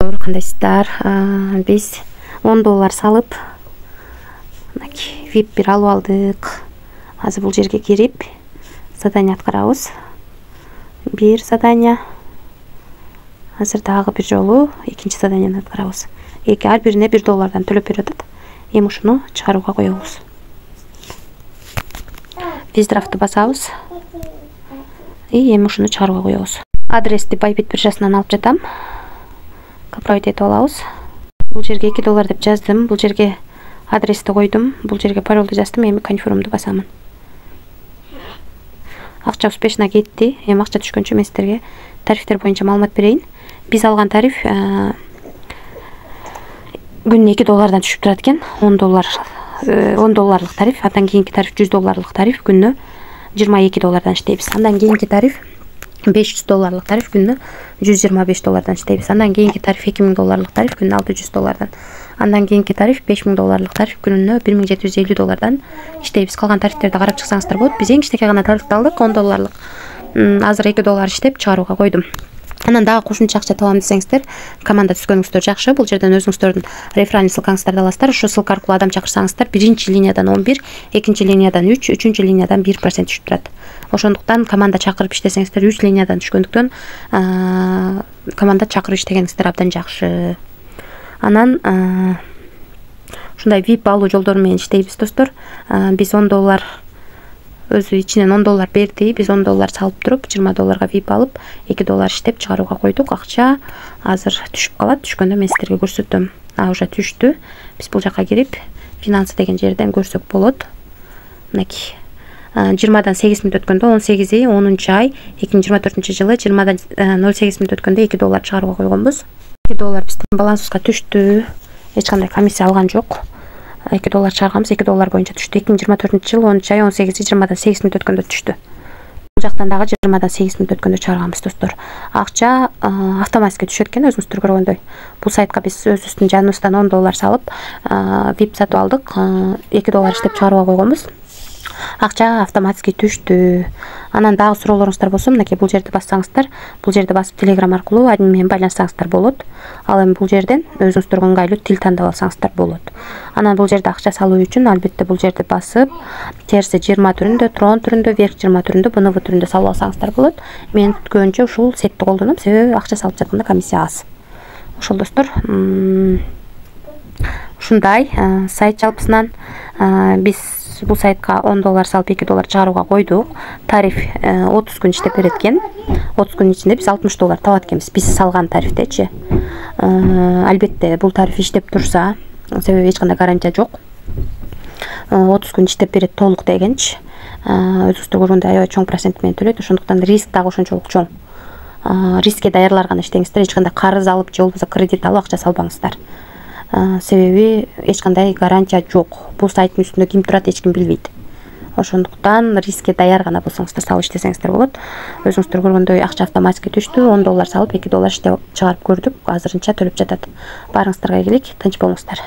Кандайсыздар, биз 10 доллар салып VIP бир алып алдык. Азыр бул жерге кирип задание аткарабыз. Бир задание. Азыр дагы бир жолу экинчи заданияны аткарабыз. Ар бирине 1 доллардан төлөп берип атат. Эми ушуну чыгарууга коебуз. Виздрафтты басабыз. Эми ушуну чыгарууга коебуз. Адрести Bybit биржасынан алып жатам. Копировать этип алабыз. Бул жерге 2 доллар деп жаздым. Бул жерге адрести койдум. Бул жерге паролду жаздым. Эми конфирмду басамын. Акча успешно кетти. Эми акча түшкөнчө мен сиздерге тарифтер боюнча маалымат берейин. Биз алган тариф күнүнө 2 доллардан түшүп турат экен. 10 долларлык тариф. Андан кийинки тариф 100 долларлык тариф. Күнүнө 22 доллардан иштейбиз. Андан кийинки тариф 500 долларлык тариф. Күнүнө 125 доллардан иштейбиз. Андан кийинки тариф 2000 долларлык тариф. Күнүнө 600 доллардан. Андан кийинки тариф 5000 долларлык тариф. Күнүнө 1750 доллардан иштейбиз. Калган тарифтерди карап чыксаңыздар болот. Биз эң кичинекей гана тарифти алдык, 10 долларлык. Азыр 2 доллар иштеп чыгарууга койдум. Анан дагы кошумча акча табам десеңиздер, команда түзгөнүңүздөр жакшы. Бул жерден өзүңүздөрдүн реферальный ссылкаңыздарды аласыздар. Ошол ссылка аркылуу адам чакырсаңыздар, биринчи линиядан 11, экинчи линиядан 3, үчүнчү линиядан 1% түшүп турат. Ошондуктан команда чакырып иштесеңиздер, 3 линиядан түшкөндүктөн команда чакырып иштегениңиздер абдан жакшы. Анан ушундай VIP алуу жолдору менен иштейбиз, достор. Биз 10 доллар өзү ичинен 10 доллар берди. Биз 10 доллар салып туруп, 20 долларга VIP алып, 2 доллар иштеп чыгарууга койдук. Акча азыр түшүп калат. Түшкөндө мен сиздерге көрсөтөм. Уже түштү. Биз бул жака кирип, финансы деген жерден көрсөк болот. Мынакей. 20-дан 8 мүнөт өткөндө 18-и 10-чу ай 2024-жылы 20-дан 08 мүнөт өткөндө 2 доллар чыгарууга койгонбуз. 2 доллар биздин балансыбызга түштү. Эч кандай комиссия алган жок. 2 доллар чыгарганбыз, 2 доллар боюнча түштү. 2024-жылы 10-чу ай 18-и 20-дан 8 мүнөт өткөндө түштү. Бул жактан дагы 20-дан 8 мүнөт өткөндө чыгарганбыз, достор. Акча автоматически түшөт экен, өзүңүздөр көргөндөй. Бул сайтка биз өзүбүздүн жаныбыздан 10 доллар салып, VIP сатып алдык. 2 доллар иштеп чыгарууга койгонбуз. Акча автоматически түштү. Анан дагы суроолоруңуздар болсо, мынакей бул жерди бассаңыздар, бул жерди басып Telegram аркылуу админ менен байланышсаңыздар болот. Ал эми бул жерден өзүңүздөргө ыңгайлуу тил тандап алсаңыздар болот. Анан бул жерде акча салуу үчүн албетте бул жерди басып, терси 20 түрүндө, трон түрүндө, верх 20 түрүндө, БНВ түрүндө салып алсаңыздар болот. Мен көбүнчө ушул сетти колдоном, себеби акча салып жатканда комиссия аз. Ошол, достор. Ушундай сайт жалпысынан биз бул сайтка 10 доллар салып 2 доллар чыгарууга койдук. Тариф 30 күн иштеп берет экен. 30 күн ичинде биз 60 доллар табат экенбиз. Биз салган тарифтечи. Албетте бул тариф иштеп турса, себеби эч кандай гарантия жок. 30 күн иштеп берет толук дегенчи. Өзүңүздөр көргөндөй аябай чоң процент менен төлөйт. Ошондуктан риск дагы ошончолук чоң. Рискке даярдалган иштеңиздер, эч кандай карыз алып же болбосо кредит алып акча салбаңыздар. Себеби эч кандай гарантия жок. Бул сайттын үстүндө ким турат, эч ким билбейт. Ошондуктан рискке даяр гана болсоңуздар салып иштесеңиздер болот. Өзүңүздөр көргөндөй акча автоматически түштү. 10 доллар салып 2 доллар иштеп чыгарып көрдүк. Азырынча төлөп жатат. Баарыңыздарга ийгилик, тынч болуңуздар.